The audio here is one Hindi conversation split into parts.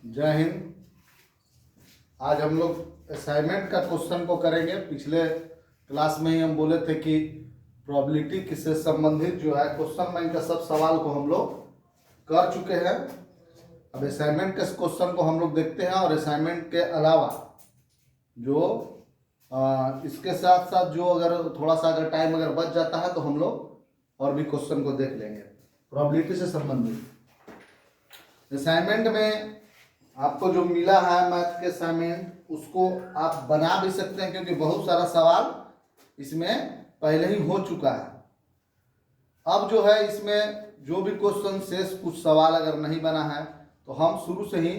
जय हिंद। आज हम लोग असाइनमेंट का क्वेश्चन को करेंगे। पिछले क्लास में ही हम बोले थे कि प्रोबेबिलिटी से संबंधित जो है क्वेश्चन बैंक का सब सवाल को हम लोग कर चुके हैं। अब असाइनमेंट के क्वेश्चन को हम लोग देखते हैं और असाइनमेंट के अलावा जो इसके साथ साथ जो अगर थोड़ा सा अगर टाइम अगर बच जाता है तो हम लोग और भी क्वेश्चन को देख लेंगे प्रोबेबिलिटी से संबंधित। असाइनमेंट में आपको जो मिला है मैथ के असाइनमेंट उसको आप बना भी सकते हैं, क्योंकि बहुत सारा सवाल इसमें पहले ही हो चुका है। अब जो है इसमें जो भी क्वेश्चन शेष कुछ सवाल अगर नहीं बना है तो हम शुरू से ही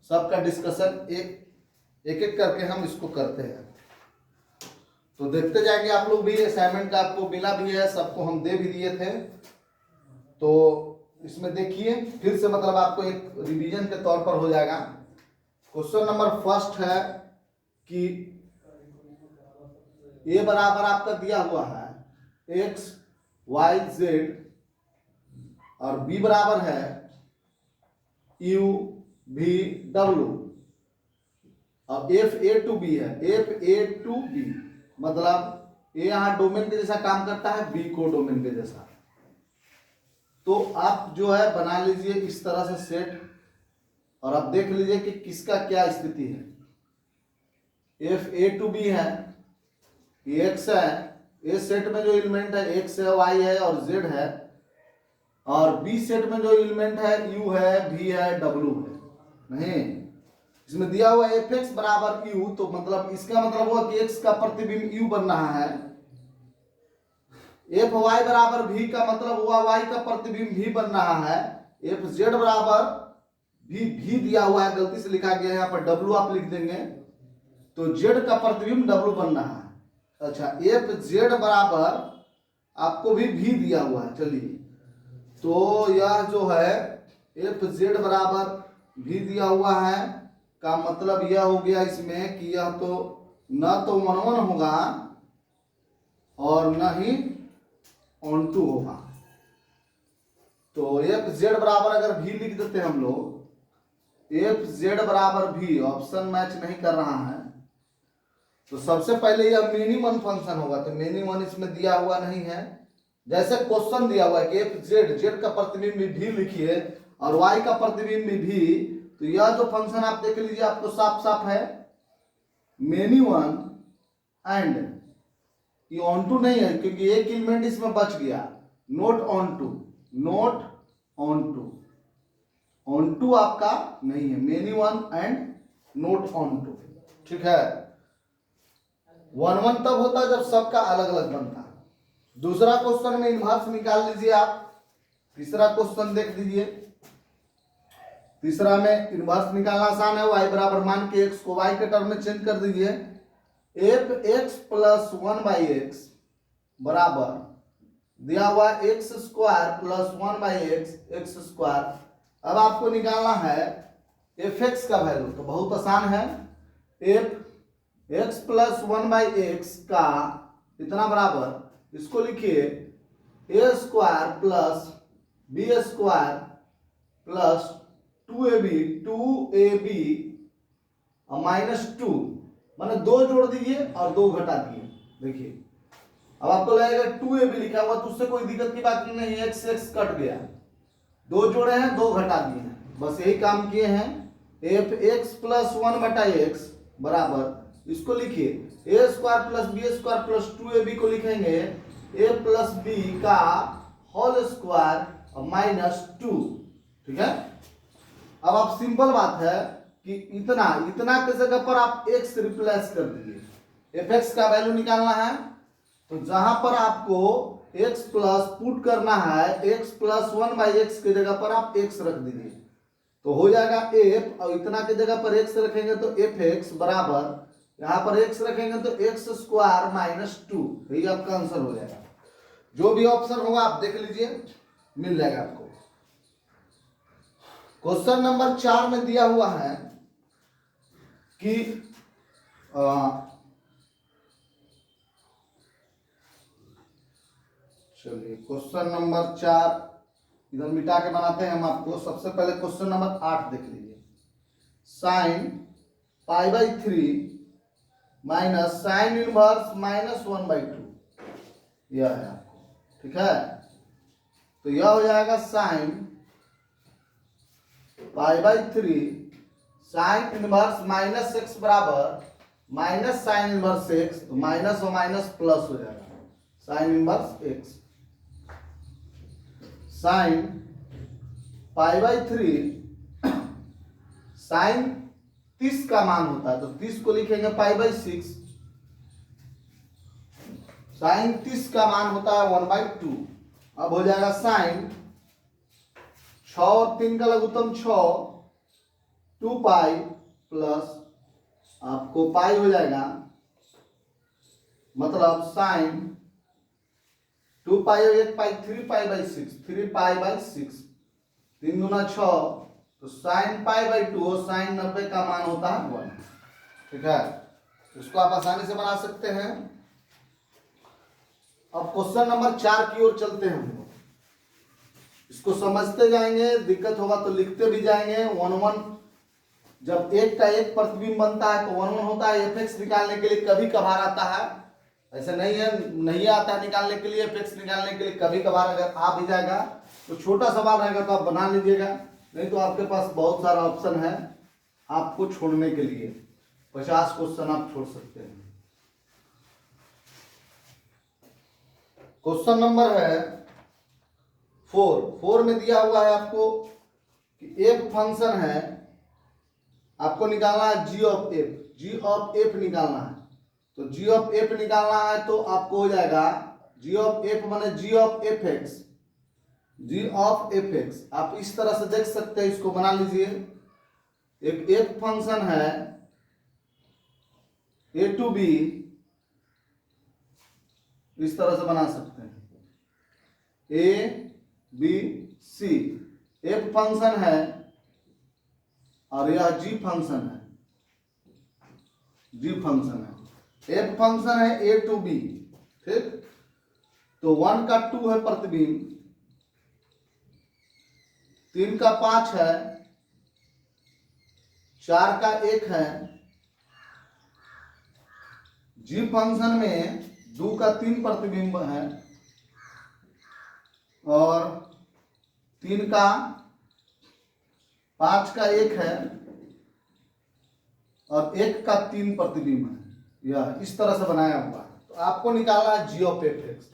सबका डिस्कशन एक करके हम इसको करते हैं। तो देखते जाएंगे आप लोग भी। असाइनमेंट का आपको मिला भी है, सबको हम दे भी दिए थे। तो इसमें देखिए फिर से, मतलब आपको एक रिवीजन के तौर पर हो जाएगा। क्वेश्चन नंबर फर्स्ट है कि ए बराबर आपका दिया हुआ है एक्स वाई जेड और बी बराबर है यू वी डब्ल्यू और एफ ए टू बी है। एफ ए टू बी मतलब ए यहाँ डोमेन के जैसा काम करता है, बी को डोमेन के जैसा। तो आप जो है बना लीजिए इस तरह से सेट, और आप देख लीजिए कि किसका क्या स्थिति है। एफ ए टू बी है, एक्स है, ए सेट में जो एलिमेंट है एक्स है, वाई है और जेड है, और बी सेट में जो एलिमेंट है यू है, वी है, डब्ल्यू है। नहीं, इसमें दिया हुआ एफ एक्स बराबर यू, तो मतलब इसका मतलब हुआ कि एक्स का प्रतिबिंब यू बन रहा है। एफ वाई बराबर भी का मतलब हुआ वाई का प्रतिबिंब भी बन रहा है। एफ जेड बराबर भी दिया हुआ है, गलती से लिखा गया है यहाँ पर डब्ल्यू आप लिख देंगे, तो जेड का प्रतिबिंब डब्ल्यू बन रहा है। अच्छा, एफ जेड बराबर आपको भी दिया हुआ है। चलिए, तो यह जो है एफ जेड बराबर भी दिया हुआ है का मतलब यह हो गया इसमें कि यह तो न तो 1 1 होगा और न ही ऑन टू होगा। तो एफ जेड बराबर अगर भी लिख देते हैं हम लोग, एफ जेड बराबर भी, ऑप्शन मैच नहीं कर रहा है, तो सबसे पहले यह मिनिमम फंक्शन होगा। तो मिनिमम इसमें दिया हुआ नहीं है। जैसे क्वेश्चन दिया हुआ है कि एफ जेड, जेड का प्रतिबिंब भी लिखिए और वाई का प्रतिबिंब भी, तो यह जो फंक्शन आप देख लीजिए आपको साफ साफ है मेनी वन एंड ये ऑन टू नहीं है, क्योंकि एक एलिमेंट इसमें बच गया, not onto, not onto, onto आपका नहीं है, many one and not onto. ठीक है, 1 1 तब होता है जब सबका अलग अलग बनता है। दूसरा क्वेश्चन में इनवर्स निकाल लीजिए आप। तीसरा क्वेश्चन देख लीजिए। तीसरा में इनवर्स निकालना आसान है। y बराबर मान के x को y के टर्म में चेंज कर दीजिए। F X plus 1 by x बराबर दिया हुआ x square plus 1 by x square. अब आपको निकालना है एफ एक्स का वैल्यू, तो बहुत आसान है। F X plus 1 by X का इतना बराबर, इसको लिखिए A square plus B square plus 2ab minus 2, माने 2 जोड़ दीजिए और 2 घटा दिए। देखिए अब आपको लगेगा 2ab लिखा हुआ, तो उससे कोई दिक्कत की बात नहीं है, एक्स एक्स कट गया, 2 जोड़े हैं 2 घटा दिए हैं, बस यही काम किए हैं। एफ एक्स प्लस 1 बटा एक्स बराबर, इसको लिखिए A square plus B square plus 2ab को लिखेंगे ए प्लस बी का होल स्क्वायर और माइनस 2। ठीक है, अब आप सिंपल बात है कि इतना के जगह पर आप x रिप्लेस कर दीजिए। एफ एक्स का वैल्यू निकालना है, तो जहां पर आपको x प्लस पुट करना है, x प्लस 1 बाई एक्स की जगह पर आप x रख दीजिए, तो हो जाएगा f, और इतना की जगह पर x रखेंगे तो एफ एक्स बराबर, यहां पर x रखेंगे तो एक्स स्क्वायर माइनस 2, यही आपका आंसर हो जाएगा। जो भी ऑप्शन होगा आप देख लीजिए, मिल जाएगा आपको। क्वेश्चन नंबर 4 में दिया हुआ है कि चलिए क्वेश्चन नंबर 4 इधर मिटा के बनाते हैं हम आपको। सबसे पहले क्वेश्चन नंबर 8 देख लीजिए। Sign pi by 3 minus sine inverse -1/2, यह है आपको, ठीक है। तो यह हो जाएगा sine pi by 3 sine inverse -x बराबर माइनस साइन इनवर्स x, तो माइनस और माइनस प्लस हो जाएगा, sine inverse x sine pi by 3 sine 30 का मान होता है, तो 30 को लिखेंगे पाई बाई 6, साइन 30 का मान होता है 1/2। अब हो जाएगा साइन 6 और 3 का लघुत्तम 6, 2 पाई प्लस आपको पाई हो जाएगा, मतलब साइन 2 पाई और 1 पाई 3 पाई बाई 6, 3 पाई बाई 6, 3 दूना 6, तो साइन पाई बाई 2 और साइन 90 का मान होता है 1, ठीक है। इसको आप आसानी से बना सकते हैं। अब क्वेश्चन नंबर 4 की ओर चलते हैं हम लोग। इसको समझते जाएंगे, दिक्कत होगा तो लिखते भी जाएंगे। 1 1 जब एक का एक प्रतिबिंब बनता है तो 1 1 होता है। एफ निकालने के लिए कभी कभार आता है, ऐसा नहीं है नहीं आता निकालने के लिए। एफ निकालने के लिए कभी कभार अगर आ भी जाएगा तो छोटा सवाल रहेगा तो आप बना लीजिएगा, नहीं तो आपके पास बहुत सारा ऑप्शन है आपको छोड़ने के लिए। 50 क्वेश्चन आप छोड़ सकते हैं। क्वेश्चन नंबर है 4 में दिया हुआ है आपको कि एक फंक्शन है, आपको निकालना है जी ऑफ एफ निकालना है। तो जी ऑफ एफ निकालना है तो आपको हो जाएगा जी ऑफ एफ माने G of F X, G of F X. आप इस तरह से देख सकते हैं, इसको बना लीजिए। एक फंक्शन है ए टू बी, इस तरह से बना सकते हैं A B C. F function है और यह जी फंक्शन है, जी फंक्शन है। एफ फंक्शन है ए टू बी, ठीक। तो 1 का 2 है प्रतिबिंब, 3 का 5 है, 4 का 1 है। जी फंक्शन में 2 का 3 प्रतिबिंब है और 3 का 5 का 1 है और 1 का 3 प्रतिबिंब है। यह इस तरह से बनाया हुआ है। तो आपको निकालना है G of F X.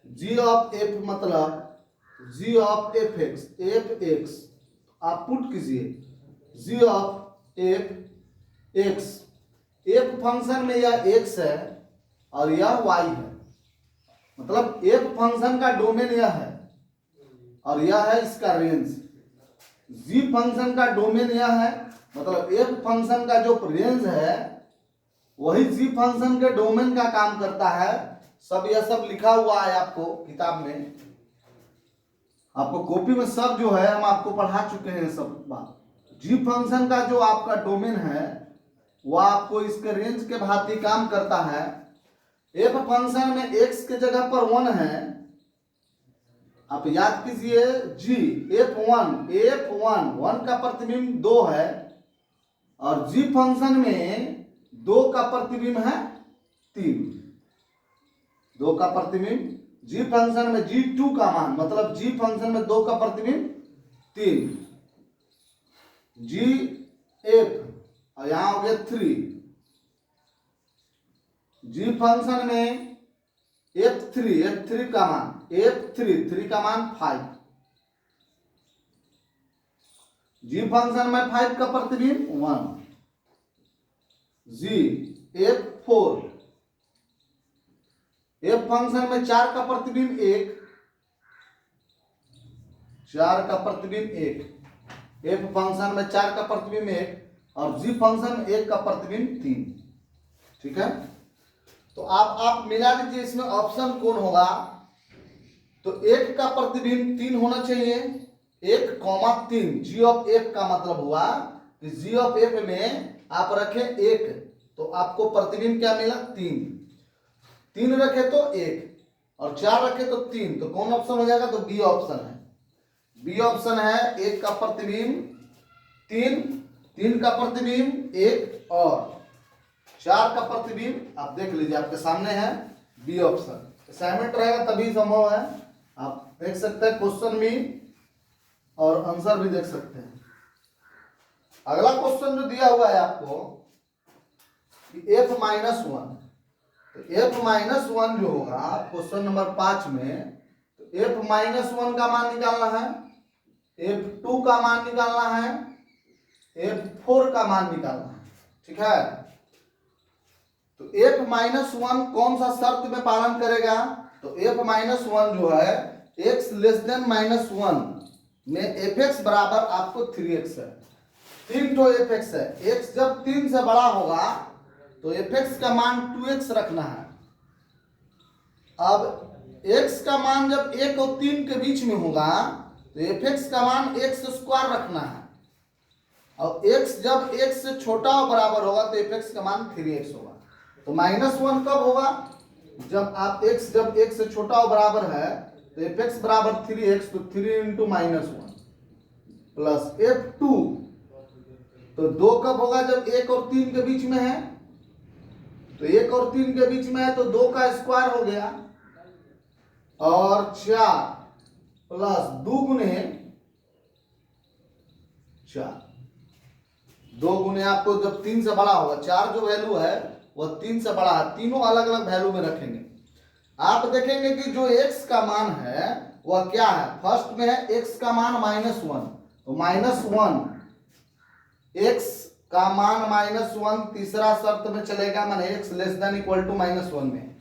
G of F मतलब जी ऑफ एफ एक्स आप पुट कीजिए G of F X. F function में यह एक्स है और यह वाई है, मतलब एफ फंक्शन का डोमेन यह है और यह है इसका रेंज। जी फंक्शन का डोमेन यह है, मतलब एफ फंक्शन का जो रेंज है वही जी फंक्शन के डोमेन का काम करता है। सब यह सब लिखा हुआ है आपको किताब में, आपको कॉपी में सब जो है हम आपको पढ़ा चुके हैं सब बात। जी फंक्शन का जो आपका डोमेन है वह आपको इसके रेंज के भांति काम करता है। एफ फंक्शन में एक्स के जगह पर 1 है, आप याद कीजिए जी F1 का प्रतिबिंब 2 है और जी फंक्शन में 2 का प्रतिबिंब है 3। 2 का प्रतिबिंब जी फंक्शन में G2 का मान, मतलब जी फंक्शन में 2 का प्रतिबिंब 3, जी एफ और यहां हो गया 3। जी फंक्शन में F3 का मान F3 का मान 5। जी फंक्शन में 5 का प्रतिबिंब 1। जी F4 एफ फंक्शन में 4 का प्रतिबिंब 1, 4 का प्रतिबिंब 1। एफ फंक्शन में 4 का प्रतिबिंब 1 और जी फंक्शन में 1 का प्रतिबिंब 3, ठीक है। तो आप मिला लीजिए, इसमें ऑप्शन कौन होगा? तो 1 का प्रतिबिंब 3 होना चाहिए, 1,3। जी ऑफ एफ का मतलब हुआ कि जी ऑफ एफ में आप रखे 1 तो आपको प्रतिबिंब क्या मिला? 3 रखे तो 1 और 4 रखे तो 3, तो कौन ऑप्शन हो जाएगा? तो बी ऑप्शन है। बी ऑप्शन है, 1 का प्रतिबिंब 3 3 का प्रतिबिंब 1 और 4 का प्रतिबिंब आप देख लीजिए, आपके सामने है बी ऑप्शन। असाइनमेंट रहेगा तभी संभव है, आप देख सकते हैं क्वेश्चन भी और आंसर भी देख सकते हैं। अगला क्वेश्चन जो दिया हुआ है आपको f-1, तो f-1 जो होगा क्वेश्चन नंबर 5 में, तो f-1 का मान निकालना है, f2 का मान निकालना है, f4 का मान निकालना है, ठीक है। तो f-1 कौन सा शर्त में पालन करेगा, तो f-1 जो है x लेस देन -1 में fx बराबर आपको 3x है, 3 तो fx है, x जब 3 से बड़ा होगा तो fx का मान 2x रखना है। अब x का मान जब 1 और 3 के बीच में होगा तो fx का मान x² रखना है, और x जब x से छोटा और बराबर होगा तो fx का मान 3x होगा। तो -1 कब होगा, जब आप x जब 1 से छोटा और बराबर है तो fx बराबर 3x, तो 3 × -1 प्लस f2, तो 2 कब होगा, जब 1 और 3 के बीच में है, तो 1 और 3 के बीच में है तो 2 का स्क्वायर हो गया, और 4 प्लस 2 गुने 4, 2 गुने आपको जब 3 से बड़ा होगा, 4 जो वैल्यू है वह 3 से बड़ा है, तीनों अलग अलग वैल्यू में रखेंगे। आप देखेंगे कि जो x का मान है वह क्या है, फर्स्ट में है x का मान -1, तो -1 x का मान -1 तीसरा शर्त में चलेगा, माने x less than equal to -1 में,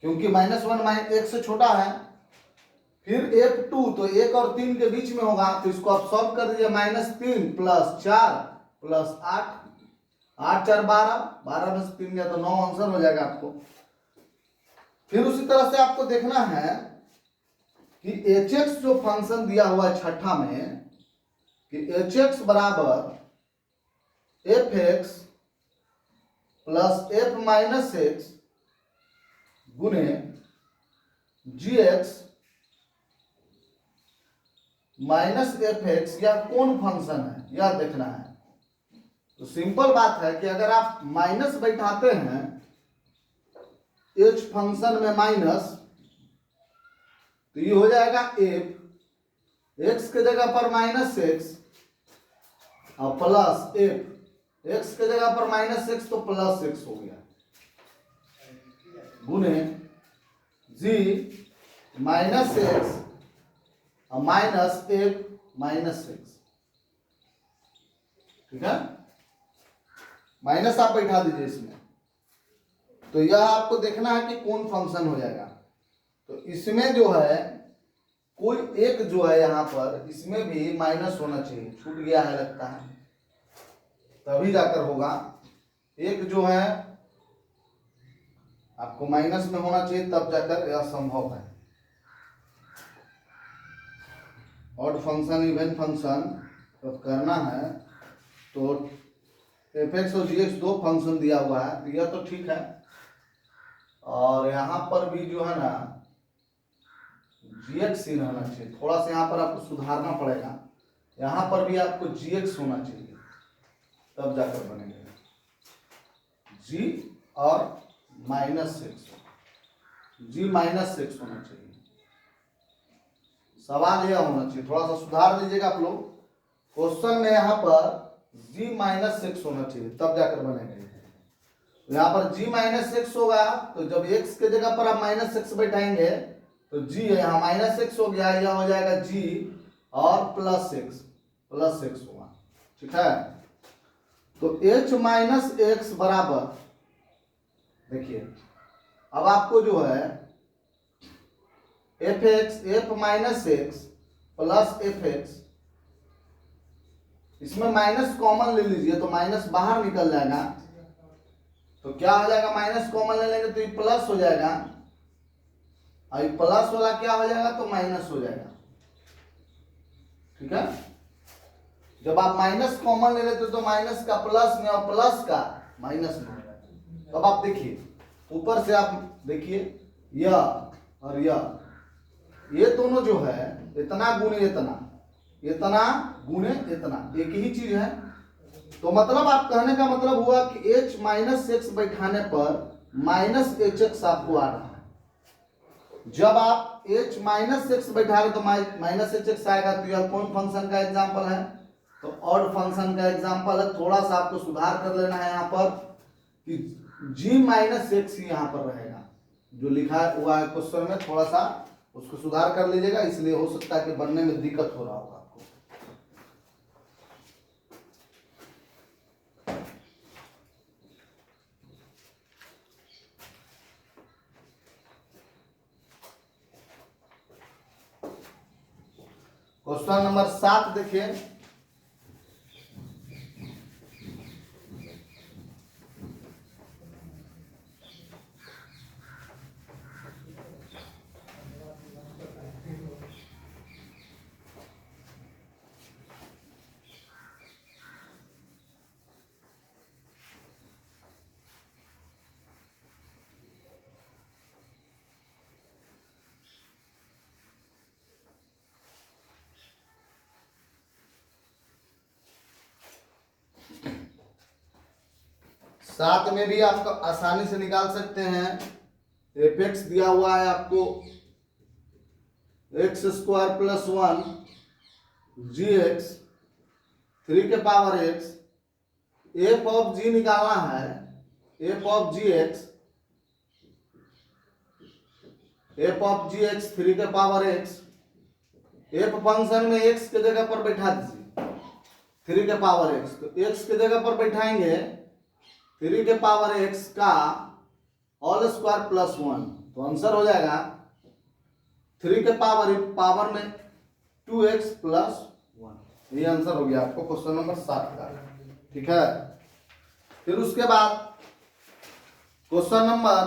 क्योंकि -1 1 से छोटा है। फिर f2 तो 1 और 3 के बीच में होगा, तो इसको आप सॉल्व कर दीजिए, -3 प्लस 4 प्लस 8, 8 4 12, 12 में से 3 गया तो 9 आंसर हो जाएगा आपको। फिर उसी तरह से आपको देखना है कि hx जो फंक्शन दिया हुआ है छठा में, कि hx बराबर fx प्लस f-x गुने gx माइनस fx, यह कौन फंक्शन है यह देखना है। तो सिंपल बात है कि अगर आप माइनस बैठाते हैं h फंक्शन में माइनस, तो ये हो जाएगा f, x के जगह पर -x और प्लस f, x के जगह पर -x तो +x हो गया, गुने g -x और माइनस f -x, ठीक है, माइनस आप बैठा दीजिए इसमें। तो यह आपको देखना है कि कौन फंक्शन हो जाएगा। तो इसमें जो है कोई एक जो है यहाँ पर, इसमें भी माइनस होना चाहिए, छूट गया है लगता है, तभी जाकर होगा। एक जो है आपको माइनस में होना चाहिए, तब जाकर यह संभव है। ऑड फंक्शन इवन फंक्शन तो करना है, तो fx और gx दो फंक्शन दिया हुआ है, तो यह तो ठीक है। और यहाँ पर भी जो है ना gx ही रहना चाहिए, थोड़ा सा यहाँ पर आपको सुधारना पड़ेगा, यहाँ पर भी आपको gx होना चाहिए, तब जाकर बनेगा g और -6, g -6 होना चाहिए। सवाल यह होना चाहिए, थोड़ा सा सुधार दीजिएगा आप लोग। क्वेश्चन में यहाँ पर g -6 होना चाहिए, तब जाकर बनेगा। यहाँ पर g -6 होगा, तो जब x के जगह पर आप -6 बैठाएंगे तो g है, यहाँ -6 हो गया, यह हो जाएगा g और +6 होगा, ठीक है। तो h - x बराबर, देखिए अब आपको जो है f-x प्लस fx, इसमें माइनस कॉमन ले लीजिए तो माइनस बाहर निकल जाएगा, तो क्या हो जाएगा, माइनस कॉमन ले लेंगे तो ये प्लस हो जाएगा, और प्लस वाला क्या हो जाएगा, तो माइनस हो जाएगा, ठीक है। जब आप माइनस कॉमन ले लेते तो माइनस का प्लस में और प्लस का माइनस में। तो अब आप देखिए ऊपर से आप देखिए यह और यह, ये दोनों जो है इतना गुणे इतना, इतना गुणे इतना, एक ही चीज है, तो मतलब आप कहने का मतलब हुआ कि h माइनस एक्स बैठाने पर माइनस एच एक्स आपको आ रहा है। जब आप h माइनस एक्स बैठा रहे तो माइनस एच एक्स आएगा। तो यह कौन फंक्शन का एग्जांपल है? तो ऑड फंक्शन का एग्जांपल है। थोड़ा सा आपको सुधार कर लेना है यहाँ पर कि g माइनस एक्स ही यहाँ पर रहेगा, जो लिखा हुआ है क्वेश्चन में, थोड़ा सा उसको सुधार कर लीजिएगा। इसलिए हो सकता है कि बनने में दिक्कत हो रहा होगा आपको। क्वेश्चन नंबर 7 देखिए। साथ में भी आप आसानी से निकाल सकते हैं। एफ एक्स दिया हुआ है आपको X square plus 1 G X 3 के power X. F of G निकालना है, F of G X, F of G X 3 के पावर एक्स। एफ फंक्शन में एक्स के जगह पर बैठा दीजिए 3 के पावर एक्स। तो एक्स के जगह पर बैठाएंगे 3 के पावर एक्स का होल स्क्वायर प्लस 1, तो आंसर हो जाएगा 3 के पावर में 2x प्लस 1। ये आंसर हो गया आपको क्वेश्चन नंबर 7 का। ठीक है, फिर उसके बाद क्वेश्चन नंबर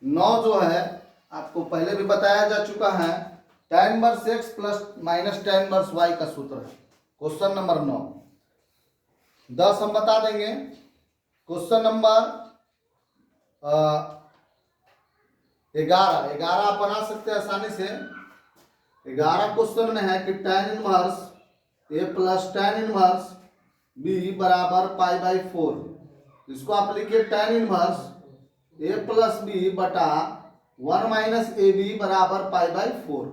9 जो है आपको पहले भी बताया जा चुका है। tan inverse x plus minus tan inverse y का सूत्र है। क्वेश्चन नंबर 9 10 हम बता देंगे। क्वेश्चन नंबर 11 आप बना सकते हैं आसानी से। 11 क्वेश्चन में है कि tan inverse a plus tan inverse b बराबर पाई बाई 4। इसको आप लिखिए tan inverse a plus b बटा 1 माइनस ए बी बराबर पाई बाई 4।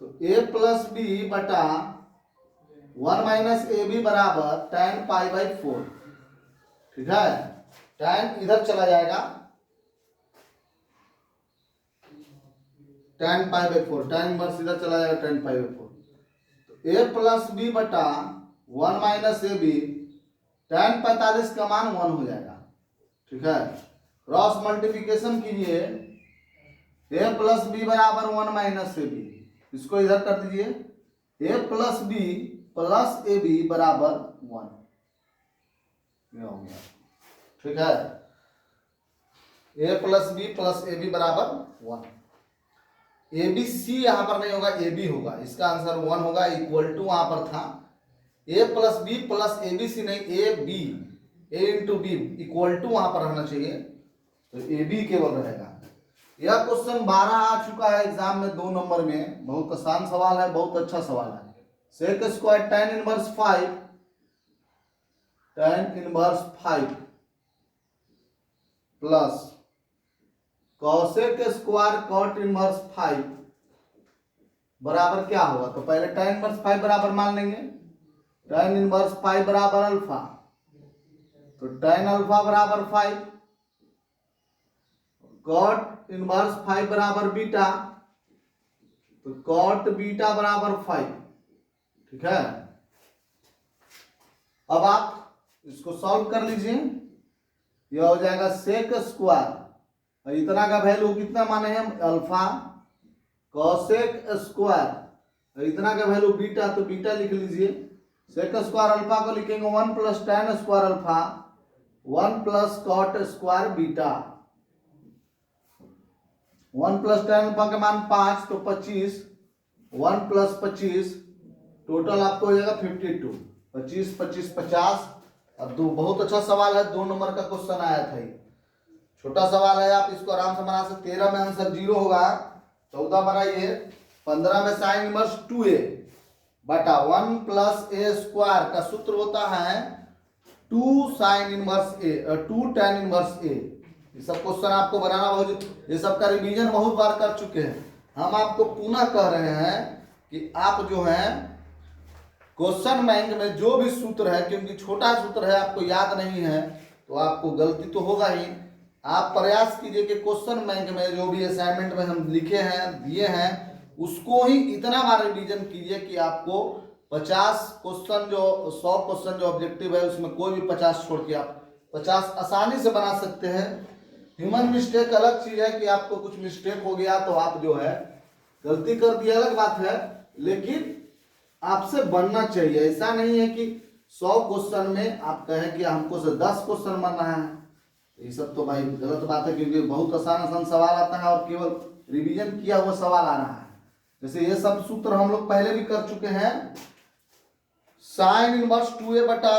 तो a प्लस b बटा 1 माइनस ए बी बराबर tan पाई बाई 4। ठीक है, tan इधर चला जाएगा, tan pi by 4, tan inverse इधर चला जाएगा tan पाई बाई 4। तो a प्लस बी बटा 1 माइनस ए बी, tan 45 का मान 1 हो जाएगा। ठीक है, क्रॉस मल्टीप्लिकेशन कीजिए, a प्लस बी बराबर 1 माइनस ए बी, इसको इधर कर दीजिए, a plus B plus A B बराबर 1। ये हो गया। ठीक है, a plus B plus A B बराबर 1। ए बी सी यहां पर नहीं होगा, ए बी होगा, इसका आंसर 1 होगा। इक्वल टू वहां पर था a plus B plus A B C, नहीं A B, A into B equal to वहां पर रहना चाहिए, तो ए बी केवल रहेगा। यह क्वेश्चन 12 आ चुका है एग्जाम में 2 नंबर में। बहुत आसान सवाल है, बहुत अच्छा सवाल है। Sec square tan inverse 5, tan inverse 5 plus cosec square cot inverse 5 बराबर क्या होगा? तो पहले tan इनवर्स 5 बराबर मान लेंगे, tan इनवर्स 5 बराबर अल्फा, तो tan अल्फा बराबर 5, cot इनवर्स 5 बराबर बीटा, तो cot बीटा बराबर 5। ठीक है, अब आप इसको सॉल्व कर लीजिए। यह हो जाएगा सेक स्क्वायर, इतना का वैल्यू कितना माने हैं अल्फा, कॉसेक स्क्वायर इतना का वैल्यू बीटा, तो बीटा लिख लीजिए। सेक स्क्वायर अल्फा को लिखेंगे 1 plus tan square alpha 1 plus cot square beta. 1 plus tan alpha का मान 5, तो 25, 1 प्लस 25 टोटल आपको हो जाएगा 52। 25 25 50। अब दो बहुत अच्छा सवाल है, 2 नंबर का क्वेश्चन आया था। छोटा सवाल है, आप इसको आराम से बना सकते। 13 में आंसर 0 होगा, 14 बनाइए। 15 में साइन इनवर्स 2a बटा 1 प्लस ए स्क्वायर का सूत्र होता है 2 साइन इनवर्स ए 2 tan इनवर्स ए। ये सब क्वेश्चन आपको बनाना बहुत, ये सब का रिवीजन बहुत बार कर चुके हैं। हम आपको पुनः कह रहे हैं कि आप जो है क्वेश्चन बैंक में जो भी सूत्र है, क्योंकि छोटा सूत्र है आपको याद नहीं है तो आपको गलती तो होगा ही। आप प्रयास कीजिए कि क्वेश्चन बैंक में जो भी असाइनमेंट में हम लिखे हैं दिए हैं उसको ही इतना बार रिवीजन कीजिए कि आपको 50 क्वेश्चन जो 100 क्वेश्चन जो ऑब्जेक्टिव है उसमें कोई भी 50 छोड़ के आप 50 आसानी से बना सकते हैं। ह्यूमन मिस्टेक अलग चीज है कि आपको कुछ मिस्टेक हो गया तो आप जो है गलती कर दिया अलग बात है, लेकिन आपसे बनना चाहिए। ऐसा नहीं है कि 100 क्वेश्चन में आप कहें कि हमको से 10 क्वेश्चन बनना है, ये सब तो भाई गलत बात है, क्योंकि बहुत आसान आसान सवाल आता है और केवल रिवीजन किया हुआ सवाल आ रहा है। जैसे ये सब सूत्र हम लोग पहले भी कर चुके हैं। साइन इनवर्स 2a बटा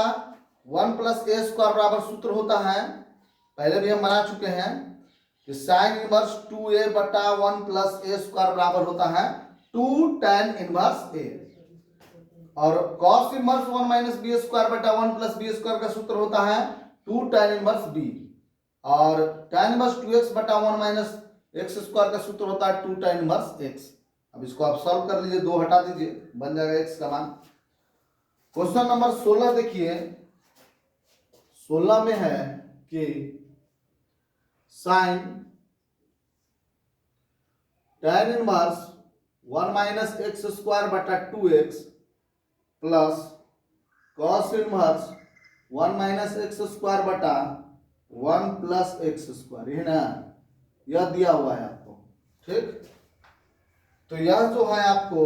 1 प्लस ए स्क्वायर बराबर सूत्र होता है, पहले भी हम बना चुके हैं कि साइन इनवर्स 2a बटा 1 प्लस ए स्क्वायर बराबर होता है 2 tan इनवर्स ए। और cos inverse 1 minus B square बटा 1 प्लस बी स्क्वायर का सूत्र होता है 2 tan इनवर्स बी। और tan इनवर्स 2x बटा 1 माइनस एक्स स्क्वायर का सूत्र होता है 2 tan इनवर्स x। अब इसको आप सॉल्व कर लीजिए, 2 हटा दीजिए, बन जाएगा x का मान। क्वेश्चन नंबर 16 देखिए, 16 में है कि sine tan inverse 1 minus X square बटा 2x plus cos inverse 1 minus X square बटा 1 प्लस एक्स स्क्वायर, ये ना यह दिया हुआ है आपको, ठीक। तो यह जो है आपको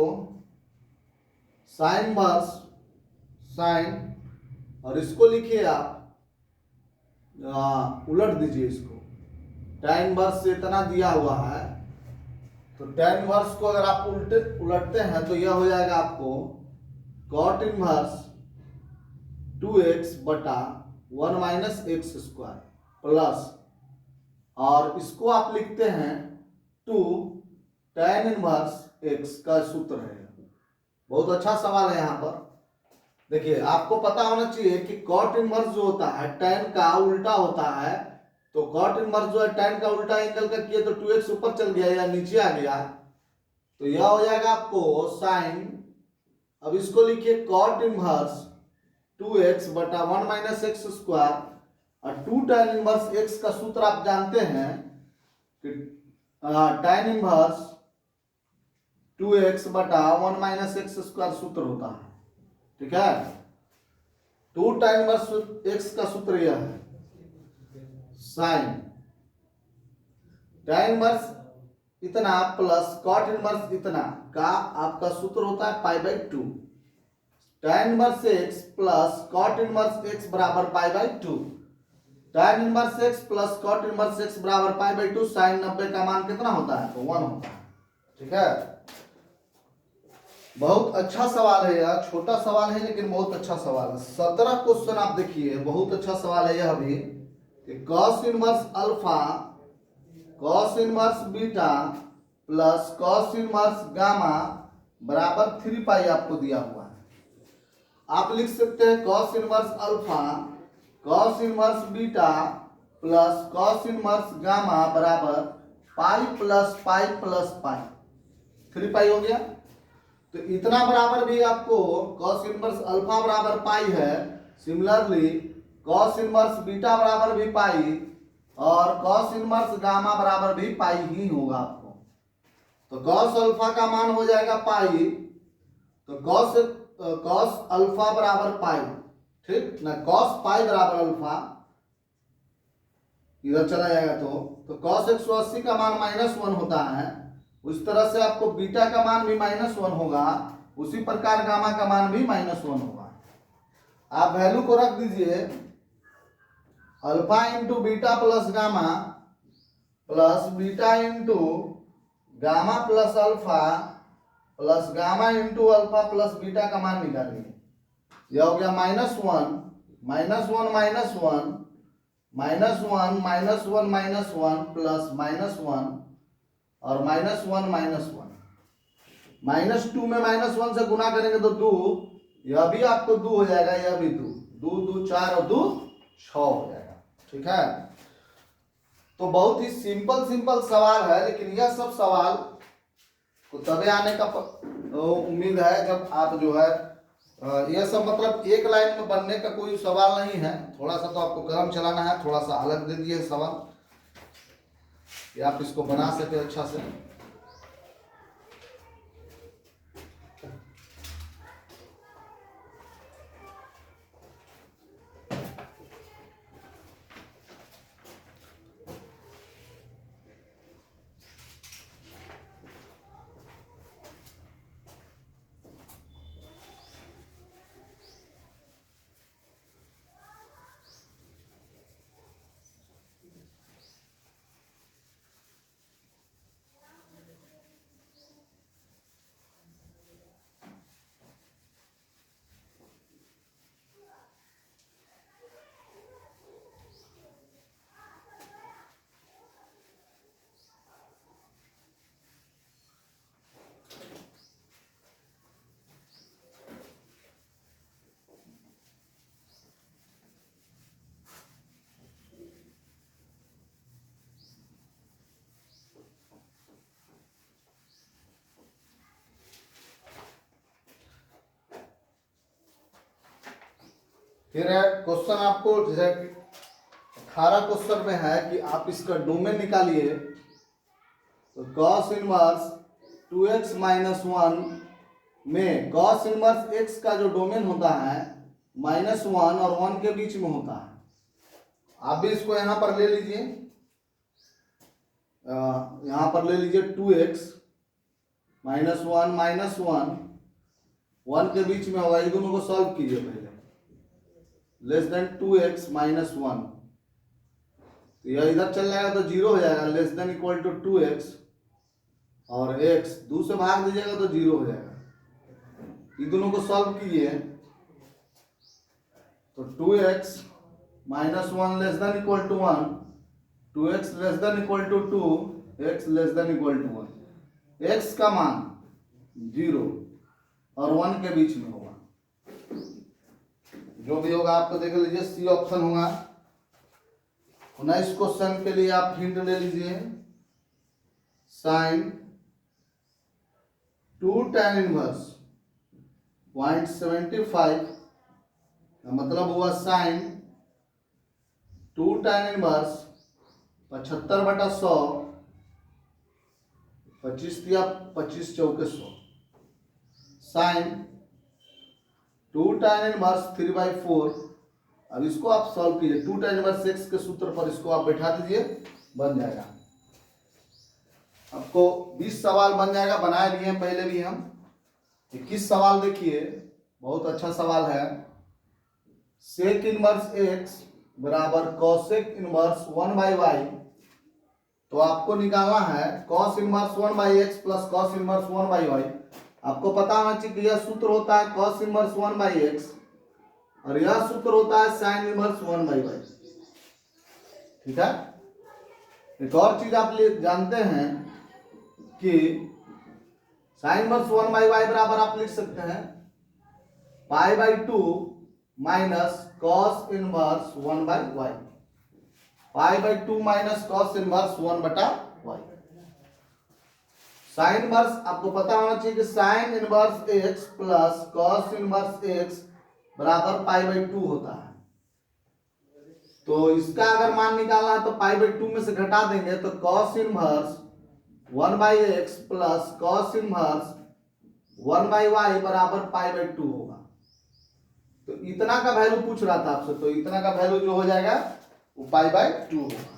साइन इनवर्स साइन, और इसको लिखिए आप उलट दीजिए, इसको tan इनवर्स से इतना दिया हुआ है तो tan इनवर्स को अगर आप उलटते हैं तो यह हो जाएगा आपको cot इनवर्स 2x बटा 1 माइनस एक्स स्क्वायर प्लस, और इसको आप लिखते हैं 2 tan इनवर्स x का सूत्र है। बहुत अच्छा सवाल है। यहाँ पर देखिए आपको पता होना चाहिए कि cot इनवर्स जो होता है tan का उल्टा होता है, तो cot इनवर्स जो है tan का उल्टा एंगल का किए तो 2x ऊपर चल गया या नीचे आ गया, तो यह हो जाएगा आपको साइन। अब इसको लिखिए cot इनवर्स 2x बटा 1 माइनस एक्स स्क्वायर, और 2 tan इनवर्स x का सूत्र आप जानते हैं कि tan इनवर्स 2x बटा 1 माइनस एक्स स्क्वायर सूत्र होता है, ठीक है। 2 tan इनवर्स x का सूत्र यह है, साइन tan इनवर्स इतना प्लस cot इनवर्स इतना का आपका सूत्र होता है pi by 2। tan inverse x plus cot inverse x बराबर pi by 2। tan inverse x plus cot inverse x बराबर पाई बाई 2। साइन 90 का मान कितना होता है? तो 1 होता है, ठीक है। बहुत अच्छा सवाल है यार, छोटा सवाल है लेकिन बहुत अच्छा सवाल है। 17 क्वेश्चन आप देखिए, बहुत अच्छा सवाल है यह भी कि cos inverse alpha cos inverse beta plus cos inverse gamma बराबर 3 पाई आपको दिया हुआ है। आप लिख सकते हैं cos inverse alpha cos inverse beta plus cos inverse gamma बराबर pi plus pi plus pi, 3 पाई हो गया। तो इतना बराबर भी आपको cos इनवर्स अल्फा बराबर पाई है, सिमिलरली cos इनवर्स बीटा बराबर भी पाई, और cos इनवर्स गामा बराबर भी पाई ही होगा आपको। तो cos अल्फा का मान हो जाएगा पाई, तो cos अल्फा बराबर पाई, ठीक ना। cos पाई बराबर अल्फा इधर चला जाएगा तो cos 180 का मान -1 होता है। उस तरह से आपको बीटा का मान भी -1 होगा, उसी प्रकार गामा का मान भी -1 होगा। आप वैल्यू को रख दीजिए, alpha into beta plus gamma plus beta into gamma plus alpha plus gamma into alpha plus beta का मान निकालिए। यह हो गया -1 -1 -1 -1 प्लस -1 और -1 -1 -2 में -1 से गुना करेंगे तो 2, यह भी आपको 2 हो जाएगा, यह भी 2, 2 2 4 और 2 6 हो जाएगा। ठीक है, तो बहुत ही सिंपल सवाल है, लेकिन यह सब सवाल को तभी आने का उम्मीद है जब आप जो है यह सब मतलब एक लाइन में बनने का कोई सवाल नहीं है, थोड़ा सा तो आपको कलम चलाना है, थोड़ा सा अलग दे दिए सवाल कि आप इसको बना सके अच्छा से। फिर क्वेश्चन आपको जैसे 18 क्वेश्चन में है कि आप इसका डोमेन निकालिए, तो cos इनवर्स 2x - 1 में cos इनवर्स x का जो डोमेन होता है -1 और 1 के बीच में होता है। आप भी इसको यहां पर ले लीजिए, यहां पर ले लीजिए 2x -1 -1 1 के बीच में होगा, इन दोनों को सॉल्व कीजिए पहले। लेस देन 2x - 1, तो यह इधर चल जाएगा तो 0 हो जाएगा, less than equal to 2x, और x 2 से भाग दीजिएगा तो 0 हो जाएगा। इन दोनों को सॉल्व कीजिए तो 2x - 1 less than equal to 1, 2x less than equal to 2, x less than equal to 1। x का मान 0 और 1 के बीच में होगा, जो भी होगा आपको देख लीजिए, सी ऑप्शन होगा। 19 क्वेश्चन के लिए आप हिंट ले लीजिए, साइन 2 tan इनवर्स 0.75 का मतलब हुआ साइन 2 tan इनवर्स 75/100, 25 दिया 25 चौके 100, साइन 2 tan इनवर्स 3/4। अब इसको आप सॉल्व कीजिए, 2 tan इनवर्स x के सूत्र पर इसको आप बैठा दीजिए, बन जाएगा। आपको 20 सवाल बन जाएगा, बनाए भी हैं पहले भी हम। 21 सवाल देखिए, बहुत अच्छा सवाल है। सेक इनवर्स x बराबर कॉसेक इनवर्स 1/y, तो आपको निकालना है cos inverse 1/x plus cos inverse 1/y। आपको पता होना चाहिए कि यह सूत्र होता है कॉस इनवर्स 1/x और यह सूत्र होता है साइन इनवर्स 1/y। ठीक है, एक और चीज आप जानते हैं कि साइन इनवर्स 1/y बराबर आप लिख सकते हैं π/2 minus cos inverse 1/y, π/2 minus cos inverse 1/y। Sine inverse आपको पता होना चाहिए कि sine inverse x plus cos inverse x बराबर π/2 होता है। तो इसका अगर मान निकालना है तो π/2 में से घटा देंगे तो cos inverse 1/x plus cos inverse 1/y बराबर π/2 होगा। तो इतना का वैल्यू पूछ रहा था आपसे, तो इतना का वैल्यू जो हो जाएगा वो π/2 होगा।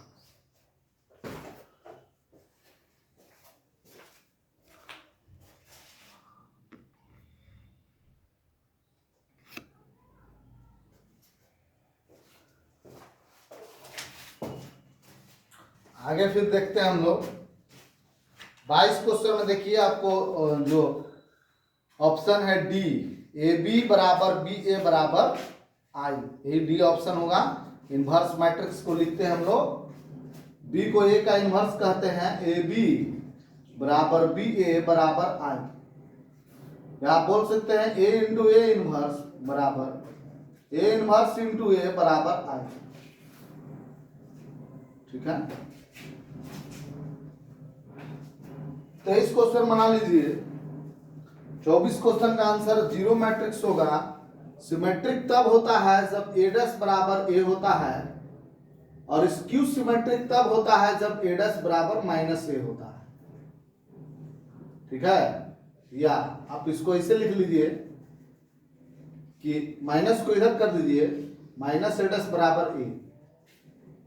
आगे फिर देखते हैं हम लोग 22 क्वेश्चन में। देखिए आपको जो ऑप्शन है डी, ए बी बराबर बी ए बराबर आई, ये डी ऑप्शन होगा। इनवर्स मैट्रिक्स को लिखते हैं हम लोग, बी को ए का इनवर्स कहते हैं, ए बी बराबर बी ए बराबर आई। या आप बोल सकते हैं ए इंटू ए इनवर्स बराबर ए इनवर्स इंटू ए बराबर आई। ठीक है, 23 क्वेश्चन बना लीजिए। 24 क्वेश्चन का आंसर जीरो मैट्रिक्स होगा। सिमेट्रिक तब होता है जब ए डैश बराबर ए होता है, और स्क्यू सिमेट्रिक तब होता है जब ए डैश बराबर माइनस ए होता है। ठीक है, या आप इसको ऐसे लिख लीजिए कि माइनस को इधर कर दीजिए, माइनस ए डैश बराबर ए,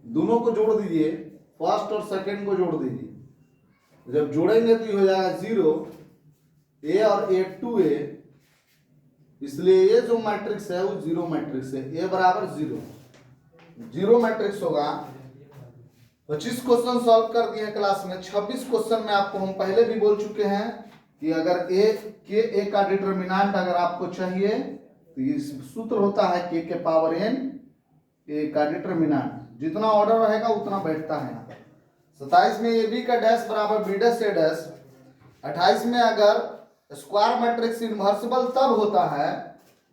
दोनों को जोड़ दीजिए, फर्स्ट और सेकंड को जोड़ दीजिए। जब जोड़ेंगे तो ये हो जाएगा जीरो, ए और ए टू ए, इसलिए ये जो मैट्रिक्स है वो जीरो मैट्रिक्स है। ए बराबर जीरो, जीरो मैट्रिक्स होगा। 25 क्वेश्चन सॉल्व कर दिए क्लास में। 26 क्वेश्चन में आपको हम पहले भी बोल चुके हैं कि अगर ए का डिटरमिनेंट अगर आपको चाहिए तो ये सूत्र होता है के पावर n ए का डिटरमिनेंट, जितना ऑर्डर रहेगा उतना बैठता है यहाँ पर। 27 में ए बी का डैश बराबर बी डैश ए डैश। 28 में अगर स्क्वायर मैट्रिक्स इन्वर्सिबल तब होता है,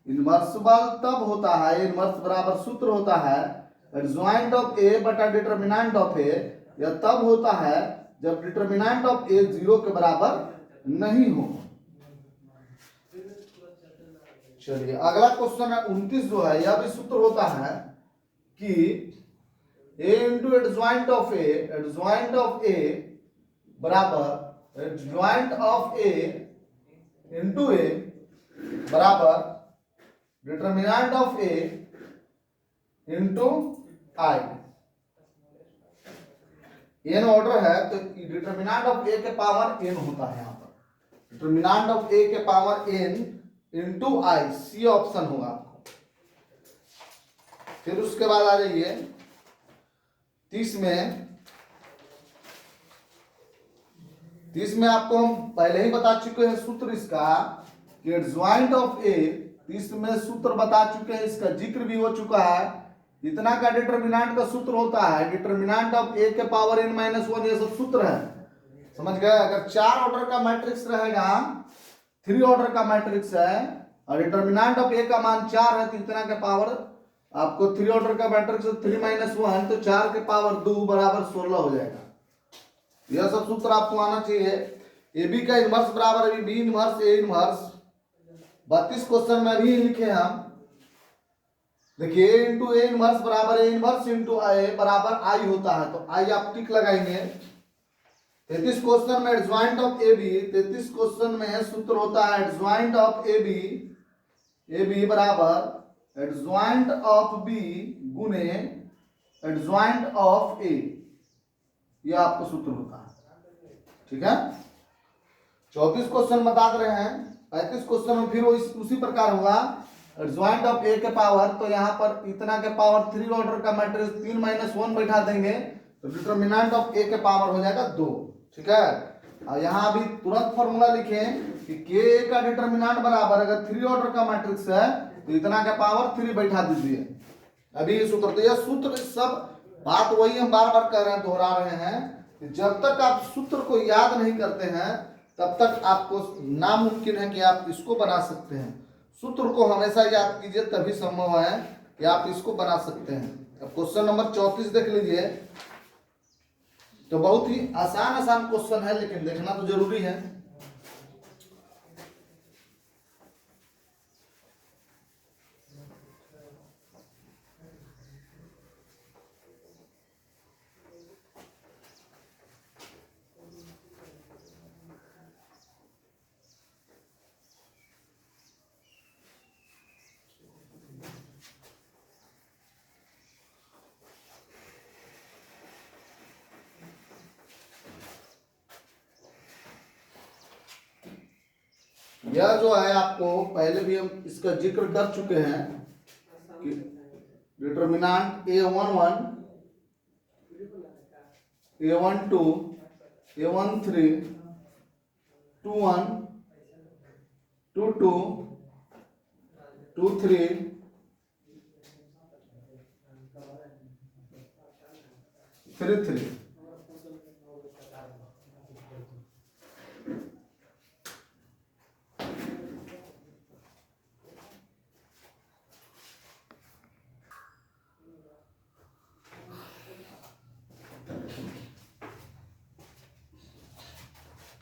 इन्वर्सिबल तब होता है, इन्वर्स बराबर सूत्र होता है एडजॉइंट ऑफ ए बटा डिटरमिनेंट ऑफ ए, यह तब होता है जब डिटरमिनेंट ऑफ ए जीरो के बराबर नहीं हो। चलिए अगला क्वेश्चन है 29 जो है, यह भी सूत्र होता है कि A into adjoint of A, adjoint of A बराबर adjoint of A into A बराबर determinant of A into I. N order है तो डिटरमिनेंट ऑफ ए के पावर एन होता है यहाँ पर, डिटरमिनेंट ऑफ ए के पावर एन इंटू आई, सी ऑप्शन होगा आपको। फिर उसके बाद आ जाइए 30 में आपको हम पहले ही बता चुके हैं सूत्र इसका कि एडजॉइंट ऑफ ए, 30 में सूत्र बता चुके हैं, इसका जिक्र भी हो चुका है। इतना का डिटरमिनेंट का सूत्र होता है डिटरमिनेंट ऑफ ए के पावर n माइनस 1, ये सब सूत्र है, समझ गए। अगर 4 ऑर्डर का मैट्रिक्स रहेगा, 3 ऑर्डर का मैट्रिक्स है और डिटरमिनेंट ऑफ ए का मान 4 है, तो इतना के पावर आपको 3 ऑर्डर का मैट्रिक्स 3 माइनस 1 तो 4 के पावर 2 बराबर 16 हो जाएगा। यह सब सूत्र आपको आना चाहिए। ए बी का इनवर्स बराबर B inverse A inverse. 32 question में भी लिखे हम, देखिए ए इंटू ए इनवर्स बराबर ए इनवर्स इंटू ए बराबर आई होता है, तो आई आप टिक लगाएंगे। 33 क्वेश्चन में adjoint of A B, 33 question में सूत्र होता है एडजॉइंट ऑफ ए बी बराबर एडजॉइंट ऑफ बी गुने एडजॉइंट ऑफ ए, यह आपको सूत्र होता है। ठीक है, 34 क्वेश्चन बता रहे हैं। 35 क्वेश्चन में फिर वो उसी प्रकार होगा एडजॉइंट ऑफ ए के पावर, तो यहाँ पर इतना के पावर 3 ऑर्डर का मैट्रिक्स 3 माइनस 1 बैठा देंगे तो डिटरमिनेंट ऑफ ए के पावर हो जाएगा 2। ठीक है, और यहाँ अभी तुरंत फॉर्मूला लिखें कि के का डिटरमिनेंट बराबर अगर 3 ऑर्डर का मैट्रिक्स है तो इतना का पावर 3 बैठा दीजिए। अभी ये सूत्र, तो यह सूत्र सब बात वही हम बार बार कह रहे हैं, दोहरा रहे हैं कि जब तक आप सूत्र को याद नहीं करते हैं तब तक आपको नामुमकिन है कि आप इसको बना सकते हैं। सूत्र को हमेशा याद कीजिए, तभी संभव है कि आप इसको बना सकते हैं। अब क्वेश्चन नंबर 34 देख लीजिए, तो बहुत ही आसान क्वेश्चन है लेकिन देखना तो जरूरी है। यह जो है आपको पहले भी हम इसका जिक्र कर चुके हैं कि डिटरमिनेंट A11, A12, A13, 21, 22, 23, 33।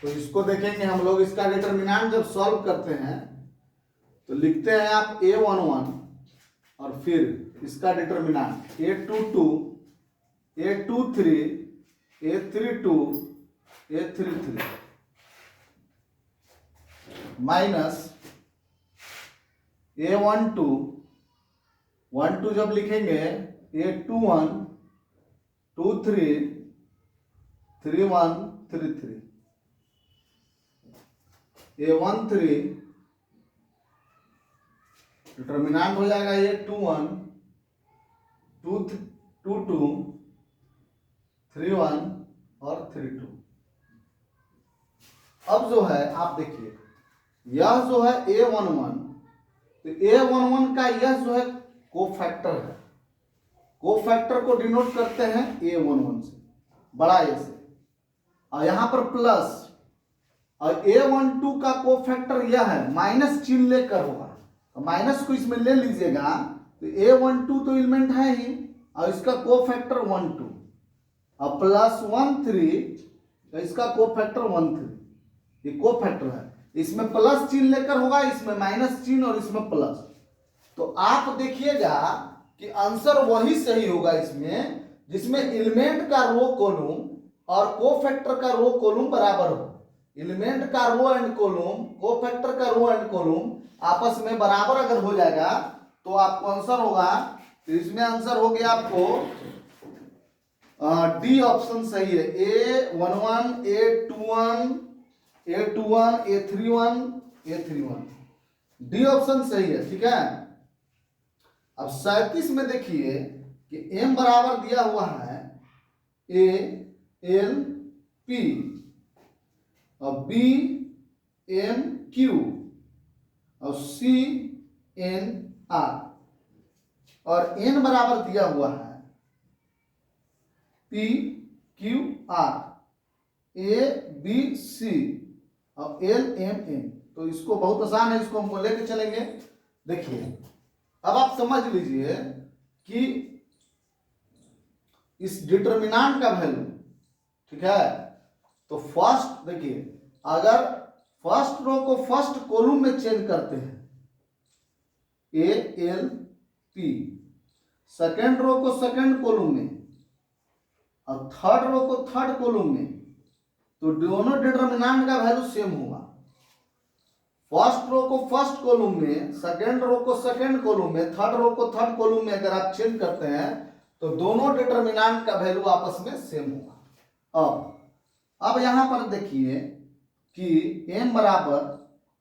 तो इसको देखेंगे हम लोग। इसका डिटरमिनेंट जब सॉल्व करते हैं तो लिखते हैं आप A11 और फिर इसका determinant A22, A23, A32, A33 minus A12, 12 जब लिखेंगे A21, 23, 31, 33, A13 डिटरमिनेंट हो जाएगा A21, 22, 31 और 32। अब जो है आप देखिए, यह जो है A11, तो A11 का यह जो है कोफैक्टर है। कोफैक्टर को डिनोट करते हैं A11 से, बड़ा ए से, और यहां पर प्लस, और A12 का कोफैक्टर यह है, माइनस चिन्ह लेकर होगा, तो माइनस को इसमें ले लीजिएगा, तो A12 तो एलिमेंट है ही, और इसका कोफैक्टर 12, और प्लस 13, तो इसका कोफैक्टर 13, ये कोफैक्टर है। इसमें प्लस चिन्ह लेकर होगा, इसमें माइनस चिन्ह और इसमें प्लस। तो आप देखिएगा कि आंसर वही सही होगा इसमें जिसमें एलिमेंट का रो कॉलम और कोफैक्टर का रो कॉलम बराबर हो। एलिमेंट का रो एंड कॉलम, कोफैक्टर का रो एंड कॉलम आपस में बराबर अगर हो जाएगा तो आपको आंसर होगा। तो इसमें आंसर हो गया आपको डी ऑप्शन सही है। A11, A21, A21, A31, A31, D option सही है। ठीक है। अब 37 में देखिए कि m बराबर दिया हुआ है A L P और B M Q और C N R, और n बराबर दिया हुआ है P Q R, A B C और L M N। तो इसको बहुत आसान है, इसको हमको लेके चलेंगे। देखिए अब आप समझ लीजिए कि इस डिटरमिनेंट का वैल्यू, ठीक है, तो फर्स्ट देखिए, अगर फर्स्ट रो को फर्स्ट कॉलम में चेंज करते हैं A L P, second row को सेकेंड कॉलम में और थर्ड रो को थर्ड कॉलम में, तो दोनों डिटरमिनेंट का वैल्यू सेम होगा। फर्स्ट रो को फर्स्ट कॉलम में, सेकेंड रो को सेकेंड कॉलम में, थर्ड रो को थर्ड कॉलम में अगर आप चेंज करते हैं तो दोनों डिटरमिनेंट का वैल्यू आपस में सेम होगा। अब यहां पर देखिए कि m बराबर,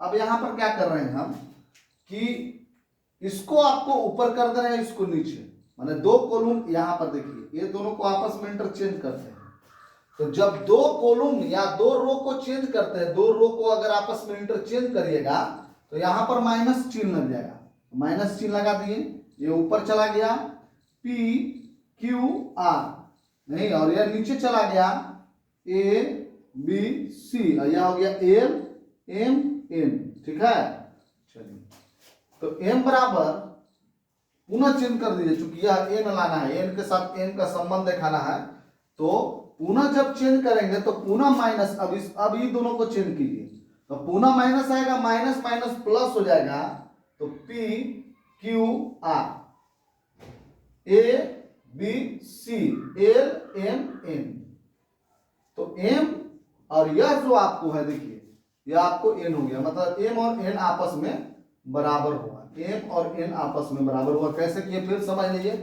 अब यहां पर क्या कर रहे हैं हम कि इसको आपको ऊपर कर दे रहे हैं, इसको नीचे, माने दो कॉलम यहां पर देखिए, ये दोनों को आपस में इंटरचेंज करते हैं। तो जब दो कॉलम या दो रो को चेंज करते हैं, दो रो को अगर आपस में इंटरचेंज करिएगा तो यहां पर माइनस चिन्ह लग जाएगा, माइनस चिन्ह लगा दिए, ये ऊपर चला गया P Q R नहीं, और यह नीचे चला गया A B C, और यह हो गया L M N। ठीक है, चलिए तो m बराबर पुनः चेंज कर दीजिए, चूंकि यह n लाना है, n के साथ n का संबंध दिखाना है, तो पुनः जब चेंज करेंगे तो पुनः माइनस, अब ये दोनों को चेंज कीजिए, तो पुनः माइनस आएगा, माइनस माइनस प्लस हो जाएगा, तो P Q R A B C L M N। तो m और यह जो आपको है, देखिए यह आपको n हो गया, मतलब m और n आपस में बराबर हुआ, m और n आपस में बराबर हुआ। कैसे किए फिर समझ लीजिए।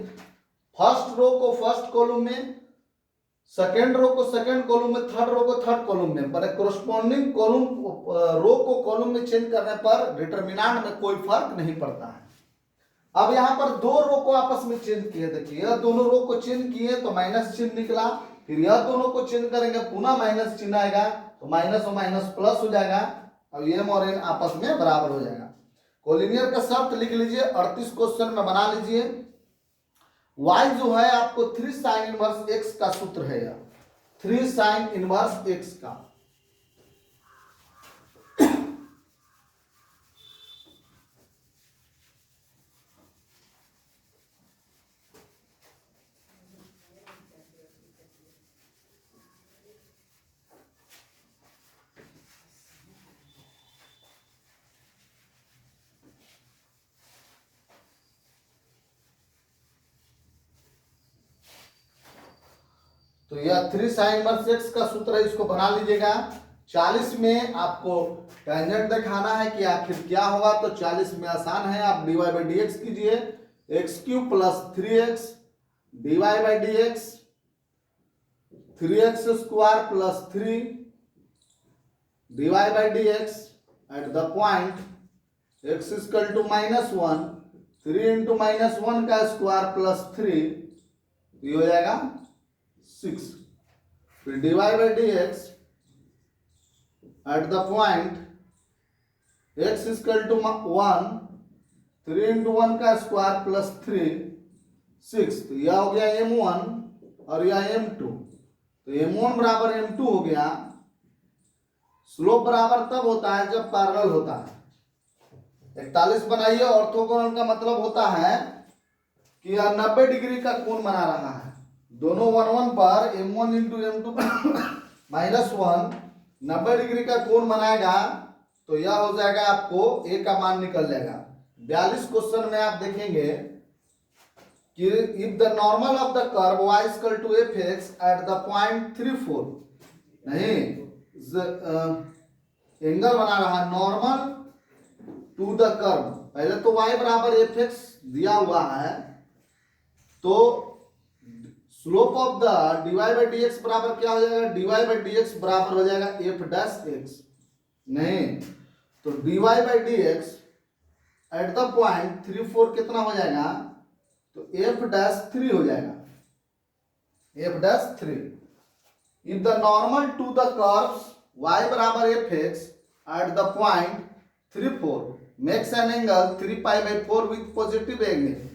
फर्स्ट रो को फर्स्ट कॉलम में, सेकेंड रो को सेकेंड कॉलम में, थर्ड रो को थर्ड कॉलम में, मतलब कोरस्पॉन्डिंग कॉलम रो को कॉलम में चेंज करने पर डिटरमिनेंट में कोई फर्क नहीं पड़ता है। अब यहां पर दो रो को आपस में चेंज किए, देखिए यह दोनों रो को चेंज किए तो माइनस चिन्ह निकला, फिर यह दोनों को चेंज करेंगे पुनः माइनस चिन्ह आएगा, तो माइनस और माइनस प्लस हो जाएगा, अब m और n आपस में बराबर हो जाएगा। कोलिनियर का शर्त लिख लीजिए, 38 क्वेश्चन में बना लीजिए। y जो है आपको 3 sin इनवर्स x का सूत्र है, यह 3 sin इनवर्स x का। तो यह 3 sin इनवर्स x का सूत्र है, इसको बना लीजिएगा। 40 में आपको टेंजेंट दिखाना है कि आखिर क्या होगा, तो 40 में आसान है, आप dy बाई डी एक्स कीजिए, x cube plus 3x dy by D x 3x square plus 3 dy by D x at the point x equal to -1 3 into -1 का स्क्वायर प्लस 3, ये हो जाएगा 6। फिर dy by D x at the point x equal to 1 3 into 1 का स्क्वायर प्लस 3 6, तो यह हो गया m1 और यह m2, तो m1 बराबर m2 हो गया। स्लोप बराबर तब होता है जब पैरेलल होता है। 41 बनाइए। ऑर्थोगोनल का मतलब होता है कि यह 90 डिग्री का कोण बना रहा है, दोनों 1 1 पर m1 इंटू m2 -1 90 डिग्री का कोण बनाएगा, तो यह हो जाएगा, आपको a का मान निकल जाएगा। 42 क्वेश्चन में आप देखेंगे कि if the normal of the curve y equal to fx at the point 3 4, नहीं एंगल बना रहा है नॉर्मल टू द कर्व। पहले तो y बराबर fx दिया हुआ है, तो slope of the dy by D X बराबर क्या हो जाएगा, dy बाई डी एक्स बराबर हो जाएगा f डैश x, नहीं तो dy by D x at the point 3 4 कितना हो जाएगा, तो f डैश 3 हो जाएगा, f dash 3। If the normal to the curves y बराबर fx at the point 3 4 makes an angle 3 pi by 4 with positive angle.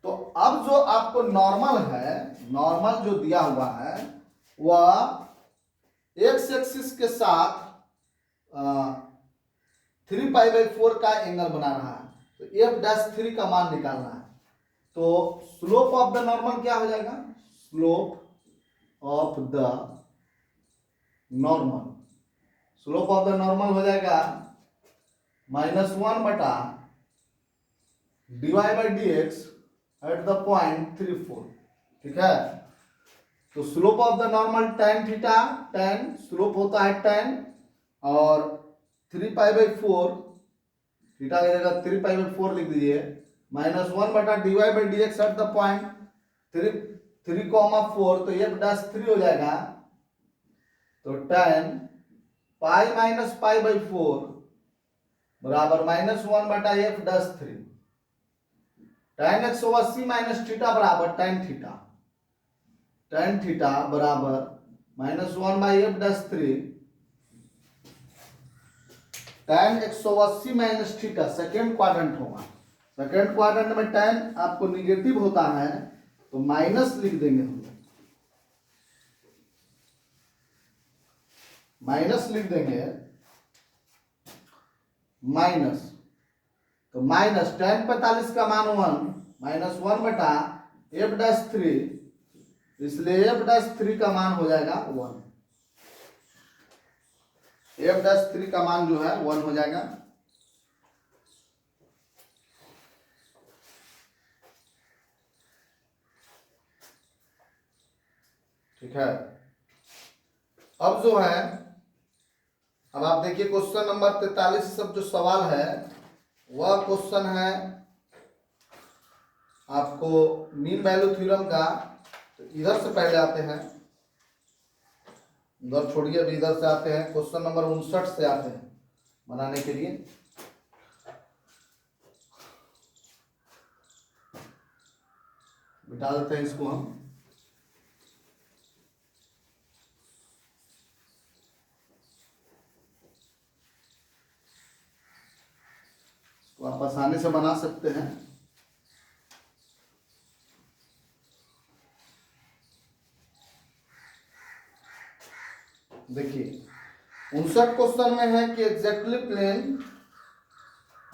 तो अब जो आपको नॉर्मल है, नॉर्मल जो दिया हुआ है वह एक्स एक्सिस के साथ 3 पाई बाई 4 का एंगल बना रहा है, तो f डैश 3 का मान निकालना है। तो स्लोप ऑफ द नॉर्मल क्या हो जाएगा, slope of the normal, slope of the normal हो जाएगा -1 बटा dy by D x at the point 3 4, ठीक है। तो slope of the normal tan theta, tan slope होता है tan, और 3 पाई बाई 4 थीटा की जगह 3 पाई बाई 4 लिख दीजिए, -1 बटा dy by D x at the point 3,4, तो f डैश 3 हो जाएगा। तो tan pi minus pi by 4 बराबर -1 बटा f dash 3, tan 180 minus theta बराबर tan थीटा, tan थीटा बराबर -1 by f dash 3, tan 180 minus theta second quadrant होगा। सेकेंड क्वाड्रेंट में tan आपको निगेटिव होता है, तो माइनस लिख देंगे हम, माइनस लिख देंगे, माइनस, तो माइनस tan 45 का मान 1 -1 बटा f डैश 3, इसलिए f डैश 3 का मान हो जाएगा 1, f डैश 3 का मान जो है 1 हो जाएगा। ठीक है। अब जो है, अब आप देखिए क्वेश्चन नंबर 43 सब जो सवाल है वह क्वेश्चन है आपको मीन वैल्यू थ्योरम का। तो इधर से पहले आते हैं, उधर छोड़िए, अभी इधर से आते हैं, क्वेश्चन नंबर 59 से आते हैं बनाने के लिए। बिठा देते हैं इसको हम। तो आप आसानी से बना सकते हैं। देखिए 59 क्वेश्चन में है कि एग्जैक्टली प्लेन,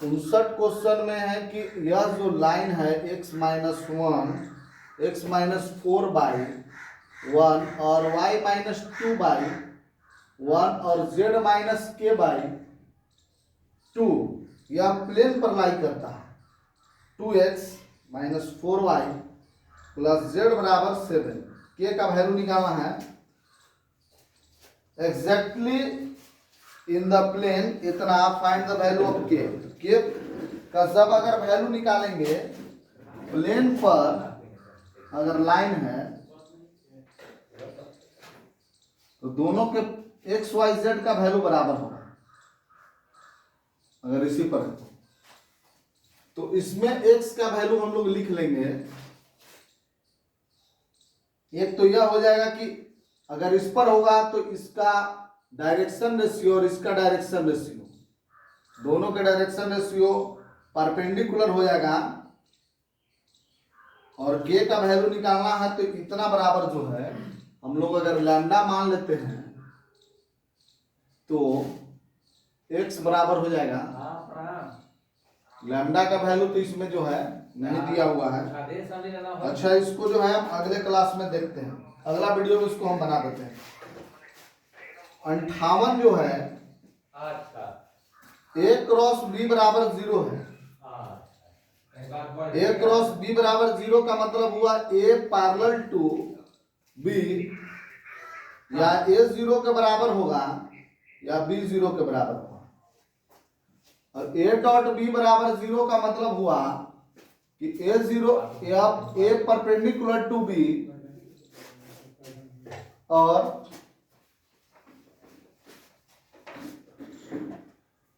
59 क्वेश्चन में है कि यह जो लाइन है x minus 1 x minus 4 by 1 और y माइनस 2 बाई 1 और z माइनस k बाई 2, यह प्लेन पर लाई करता है। 2x minus 4y plus z बराबर 7, के का वैल्यू निकालना है एग्जैक्टली इन द प्लेन इतना, फाइंड द वैल्यू ऑफ के का जब अगर वैल्यू निकालेंगे प्लेन पर अगर लाइन है तो दोनों के एक्स वाई जेड का वैल्यू बराबर होगा। अगर इसी पर है तो इसमें एक्स का वैल्यू हम लोग लिख लेंगे। एक तो यह हो जाएगा कि अगर इस पर होगा तो इसका डायरेक्शन रेशियो और इसका डायरेक्शन रेशियो, दोनों के डायरेक्शन रेशियो परपेंडिकुलर हो जाएगा। और के का वैल्यू निकालना है तो इतना बराबर जो है हम लोग अगर लैम्डा मान लेते हैं तो x बराबर हो जाएगा लैम्डा का वैल्यू तो इसमें जो है नहीं दिया हुआ है। अच्छा, इसको जो है हम अगले क्लास में देखते हैं, अगला वीडियो में इसको हम बना देते हैं। 58 जो है a क्रॉस b बराबर 0 है। a क्रॉस b बराबर 0 का मतलब हुआ a पैरेलल टू b, या a 0 के बराबर होगा या b 0 के बराबर होगा। और a डॉट b बराबर 0 का मतलब हुआ कि a 0 a perpendicular to b और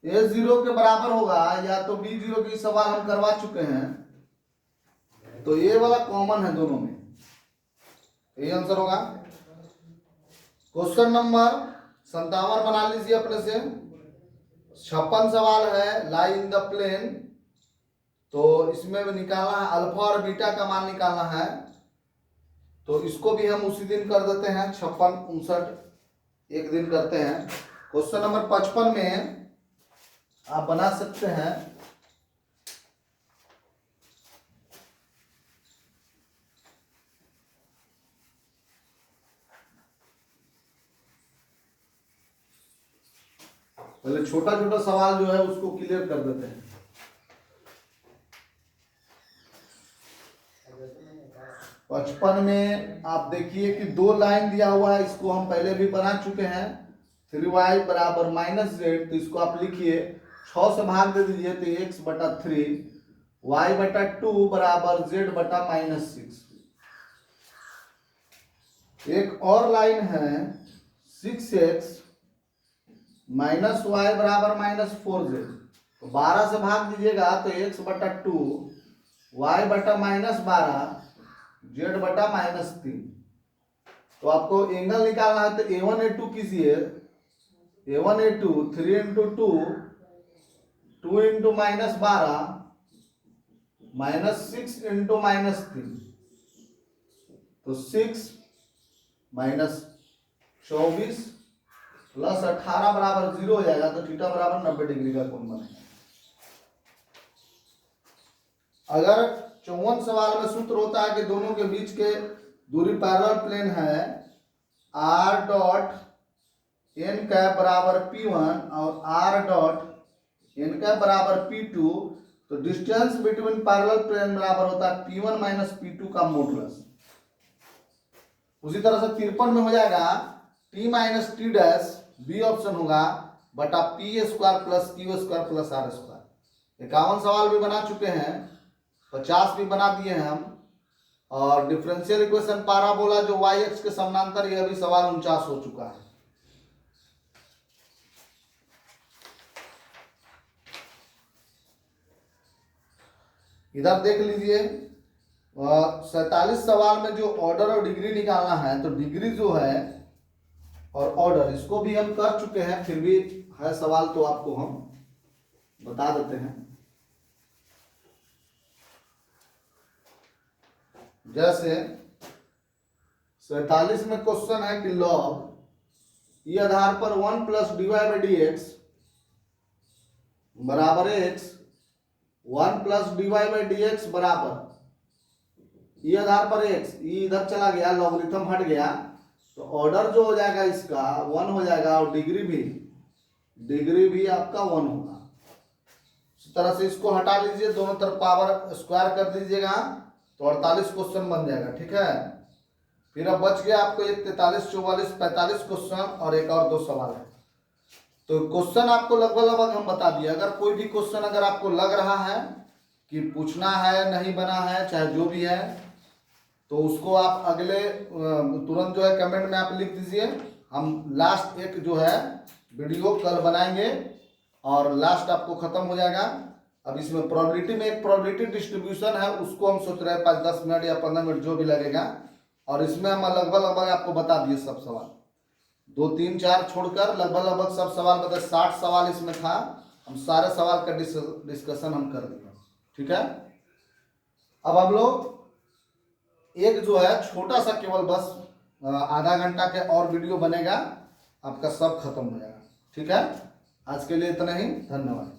a 0 के बराबर होगा या तो b 0 की सवाल हम करवा चुके हैं, तो ये वाला कॉमन है दोनों में, यही आंसर होगा। क्वेश्चन नंबर 57 बना लीजिए अपने से। 56 सवाल है लाई इन द प्लेन, तो इसमें भी निकालना है अल्फा और बीटा का मान निकालना है, तो इसको भी हम उसी दिन कर देते हैं। 56 59 एक दिन करते हैं। क्वेश्चन नंबर 55 में आप बना सकते हैं पहले छोटा छोटा सवाल जो है उसको क्लियर कर देते हैं। पचपन में आप देखिए कि दो लाइन दिया हुआ है, इसको हम पहले भी बना चुके हैं। 3y बराबर माइनस जेड, तो इसको आप लिखिए 6 से भाग दे दीजिए तो x बटा 3, y बटा 2 बराबर z बटा माइनस 6। एक और लाइन है 6x माइनस वाई बराबर माइनस 4z, तो 12 से भाग दीजिएगा तो x बटा 2, y बटा माइनस 12, z बटा माइनस 3। तो आपको एंगल निकालना है तो a1 a2 कीजिए, a1 a2 3 into 2 2 into minus 12 minus 6 into minus 3, तो 6 माइनस 24 प्लस 18 बराबर 0 हो जाएगा, तो थीटा बराबर 90 डिग्री का कोण बनेगा। अगर 54 सवाल में सूत्र होता है कि दोनों के बीच के दूरी पैरेलल प्लेन है, r डॉट n कैप बराबर p1 और r डॉट n कैप बराबर p2, तो डिस्टेंस बिटवीन पैरेलल प्लेन बराबर होता है p1 माइनस p2 का मॉडुलस। उसी तरह से 53 में हो जाएगा t minus t dash, B option होगा, बटा p square plus q square plus r square. 51 सवाल भी बना चुके हैं, 50 भी बना दिए हैं हम। और डिफरेंशियल इक्वेशन पाराबोला जो y एक्स के समानांतर, यह भी सवाल 49 हो चुका है। इधर देख लीजिए 47 सवाल में जो ऑर्डर और डिग्री निकालना है, तो डिग्री जो है और ऑर्डर इसको भी हम कर चुके हैं, फिर भी है सवाल तो आपको हम बता देते हैं। जैसे 47 में क्वेश्चन है कि लॉग ई आधार पर 1 plus D Y by D X बराबर X, 1 plus D Y by D X बराबर ई आधार पर एक्स, ई इधर चला गया, लॉगरिथम हट गया, तो ऑर्डर जो हो जाएगा इसका 1 हो जाएगा और डिग्री भी आपका 1 होगा। इस तरह से इसको हटा लीजिए, दोनों तरफ पावर स्क्वायर कर दीजिएगा, तो 48 क्वेश्चन बन जाएगा। ठीक है, फिर अब बच गया आपको एक 43, 44, 45 क्वेश्चन और एक और 2 सवाल है। तो क्वेश्चन आपको लगभग हम बता दिए। अगर कोई भी क्वेश्चन अगर आपको लग रहा है कि पूछना है, नहीं बना है, चाहे जो भी है, तो उसको आप अगले तुरंत जो है कमेंट में आप लिख दीजिए। हम लास्ट एक जो है वीडियो कल बनाएंगे और लास्ट आपको खत्म हो जाएगा। अब इसमें प्रोबेबिलिटी में एक प्रोबेबिलिटी डिस्ट्रीब्यूशन है, उसको हम सोच रहे हैं 5-10 मिनट या 15 मिनट जो भी लगेगा, और इसमें हम लगभग आपको बता दिए सब सवाल, 2, 3, 4 छोड़कर लगभग सब सवाल बता, 60 सवाल इसमें था। हम सारे सवाल का डिस्कशन हम कर दिए। ठीक है, अब हम लोग एक जो है छोटा सा केवल बस आधा घंटा के और वीडियो बनेगा, आपका सब खत्म हो जाएगा। ठीक है, आज के लिए इतना ही, धन्यवाद।